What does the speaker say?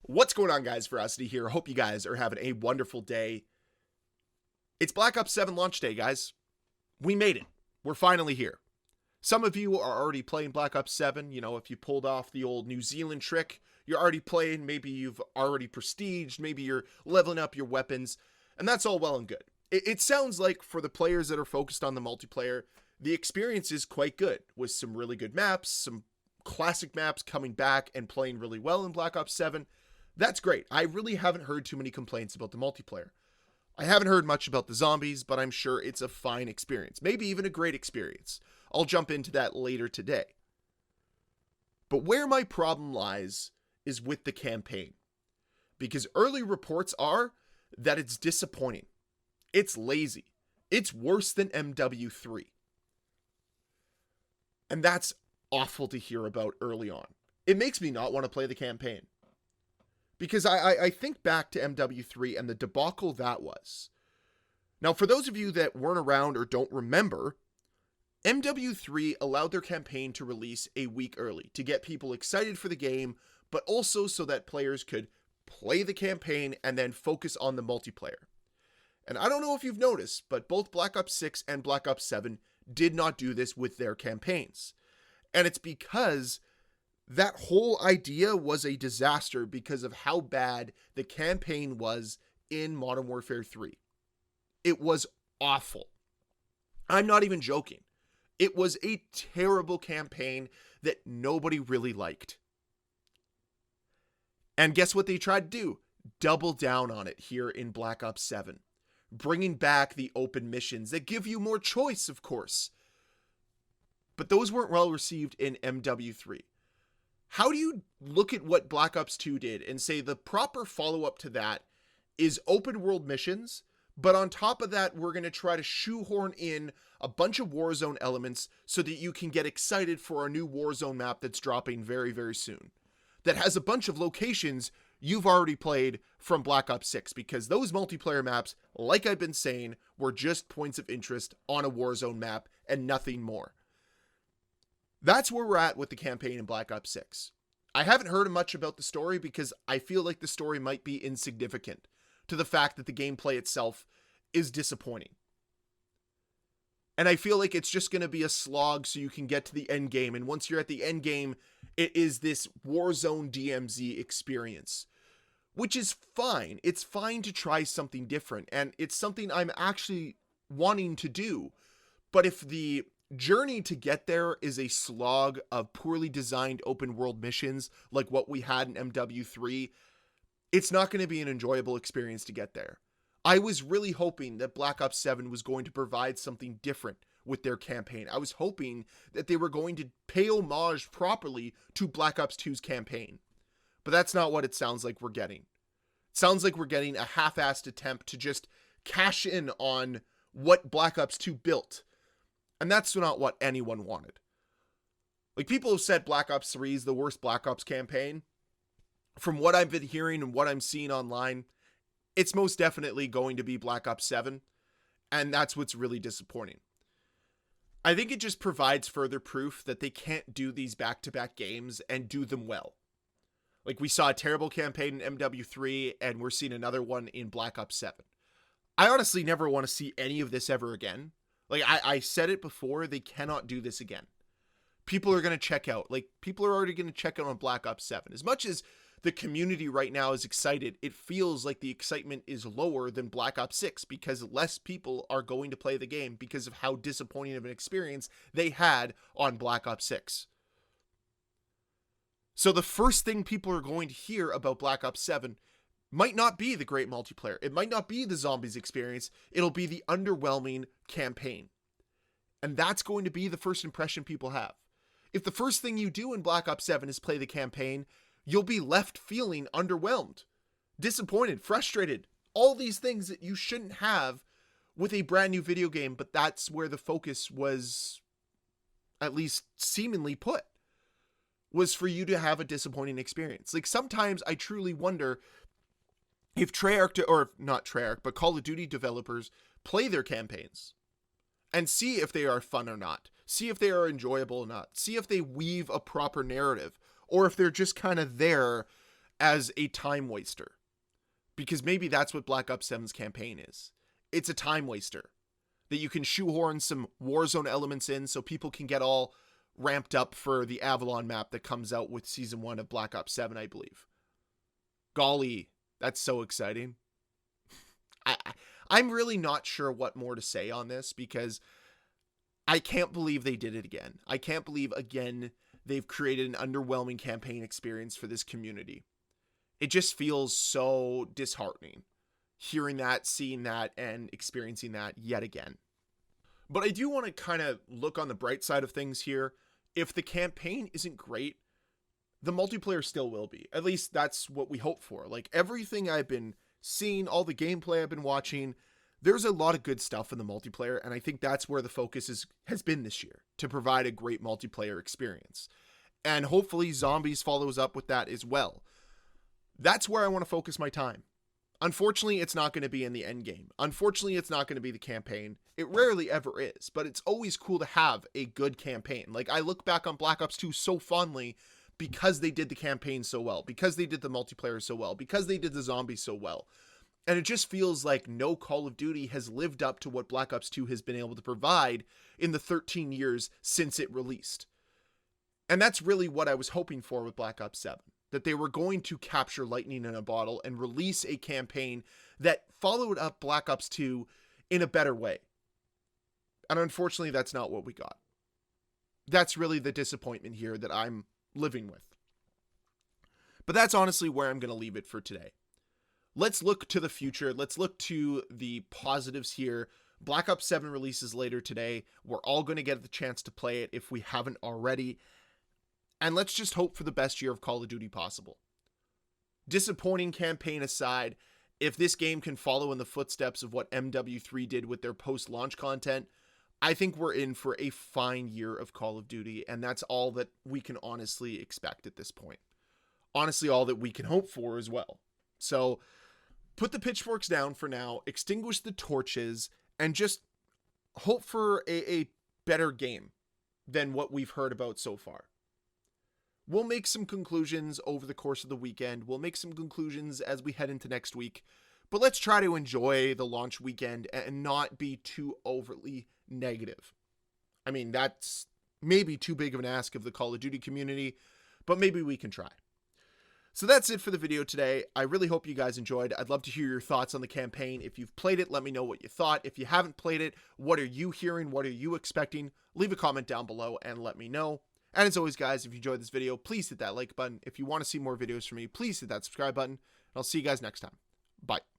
What's going on, guys? Ferocity here. Hope you guys are having a wonderful day. It's Black Ops 7 launch day, guys. We made it. We're finally here. Some of you are already playing Black Ops 7. You know, if you pulled off the old New Zealand trick, you're already playing. Maybe you've already prestiged. Maybe you're leveling up your weapons. And that's all well and good. It sounds like for the players that are focused on the multiplayer, the experience is quite good, with some really good maps, some classic maps coming back and playing really well in Black Ops 7. That's great. I really haven't heard too many complaints about the multiplayer. I haven't heard much about the zombies, but I'm sure it's a fine experience. Maybe even a great experience. I'll jump into that later today. But where my problem lies is with the campaign. Because early reports are that it's disappointing. It's lazy. It's worse than MW3. And that's awful to hear about early on. It makes me not want to play the campaign. Because I think back to MW3 and the debacle that was. Now, for those of you that weren't around or don't remember, MW3 allowed their campaign to release a week early to get people excited for the game, but also so that players could play the campaign and then focus on the multiplayer. And I don't know if you've noticed, but both Black Ops 6 and Black Ops 7 did not do this with their campaigns. And it's because that whole idea was a disaster because of how bad the campaign was in Modern Warfare 3. It was awful. I'm not even joking. It was a terrible campaign that nobody really liked. And guess what they tried to do? Double down on it here in Black Ops 7. Bringing back the open missions that give you more choice, of course. But those weren't well received in MW3. How do you look at what Black Ops 2 did and say the proper follow-up to that is open world missions, but on top of that, we're going to try to shoehorn in a bunch of Warzone elements so that you can get excited for a new Warzone map that's dropping very, very soon. That has a bunch of locations you've already played from Black Ops 6, because those multiplayer maps, like I've been saying, were just points of interest on a Warzone map and nothing more. That's where we're at with the campaign in Black Ops 6. I haven't heard much about the story because I feel like the story might be insignificant to the fact that the gameplay itself is disappointing. And I feel like it's just going to be a slog so you can get to the end game. And once you're at the end game, it is this Warzone DMZ experience, which is fine. It's fine to try something different. And it's something I'm actually wanting to do. But if the journey to get there is a slog of poorly designed open world missions like what we had in MW3, it's not going to be an enjoyable experience to get there. I was really hoping that Black Ops 7 was going to provide something different with their campaign. I was hoping that they were going to pay homage properly to Black Ops 2's campaign. But that's not what it sounds like we're getting. It sounds like we're getting a half-assed attempt to just cash in on what Black Ops 2 built. And that's not what anyone wanted. Like, people have said Black Ops 3 is the worst Black Ops campaign. From what I've been hearing and what I'm seeing online, it's most definitely going to be Black Ops 7. And that's what's really disappointing. I think it just provides further proof that they can't do these back-to-back games and do them well. Like, we saw a terrible campaign in MW3, and we're seeing another one in Black Ops 7. I honestly never want to see any of this ever again. Like, I said it before, they cannot do this again. People are going to check out. Like, people are already going to check out on Black Ops 7. As much as the community right now is excited, it feels like the excitement is lower than Black Ops 6 because less people are going to play the game because of how disappointing of an experience they had on Black Ops 6. So the first thing people are going to hear about Black Ops 7 might not be the great multiplayer. It might not be the zombies experience. It'll be the underwhelming campaign. And that's going to be the first impression people have. If the first thing you do in Black Ops 7 is play the campaign, you'll be left feeling underwhelmed, disappointed, frustrated, all these things that you shouldn't have with a brand new video game, but that's where the focus was, at least seemingly put, was for you to have a disappointing experience. Like, sometimes I truly wonder if Treyarch, or not Treyarch, but Call of Duty developers play their campaigns and see if they are fun or not, see if they are enjoyable or not, see if they weave a proper narrative, or if they're just kind of there as a time waster. Because maybe that's what Black Ops 7's campaign is. It's a time waster that you can shoehorn some Warzone elements in so people can get all ramped up for the Avalon map that comes out with Season 1 of Black Ops 7, I believe. Golly, that's so exciting. I'm really not sure what more to say on this because I can't believe they did it again. I can't believe, again, they've created an underwhelming campaign experience for this community. It just feels so disheartening hearing that, seeing that, and experiencing that yet again. But I do want to kind of look on the bright side of things here. If the campaign isn't great, the multiplayer still will be. At least that's what we hope for. Like, everything I've been seeing, all the gameplay I've been watching, there's a lot of good stuff in the multiplayer, and I think that's where the focus has been this year, to provide a great multiplayer experience. And hopefully Zombies follows up with that as well. That's where I want to focus my time. Unfortunately, it's not going to be in the end game. Unfortunately, it's not going to be the campaign. It rarely ever is, but it's always cool to have a good campaign. Like, I look back on Black Ops 2 so fondly because they did the campaign so well, because they did the multiplayer so well, because they did the zombies so well. And it just feels like no Call of Duty has lived up to what Black Ops 2 has been able to provide in the 13 years since it released. And that's really what I was hoping for with Black Ops 7. That they were going to capture lightning in a bottle and release a campaign that followed up Black Ops 2 in a better way. And unfortunately, that's not what we got. That's really the disappointment here that I'm living with. But that's honestly where I'm going to leave it for today. Let's look to the future. Let's look to the positives here. Black Ops 7 releases later today. We're all going to get the chance to play it if we haven't already. And let's just hope for the best year of Call of Duty possible. Disappointing campaign aside, if this game can follow in the footsteps of what MW3 did with their post-launch content, I think we're in for a fine year of Call of Duty, and that's all that we can honestly expect at this point. Honestly, all that we can hope for as well. So, put the pitchforks down for now, extinguish the torches, and just hope for a better game than what we've heard about so far. We'll make some conclusions over the course of the weekend. We'll make some conclusions as we head into next week. But let's try to enjoy the launch weekend and not be too overly negative. I mean, that's maybe too big of an ask of the Call of Duty community, but maybe we can try. So that's it for the video today. I really hope you guys enjoyed. I'd love to hear your thoughts on the campaign. If you've played it, let me know what you thought. If you haven't played it, what are you hearing? What are you expecting? Leave a comment down below and let me know. And as always, guys, if you enjoyed this video, please hit that like button. If you want to see more videos from me, please hit that subscribe button. And I'll see you guys next time. Bye.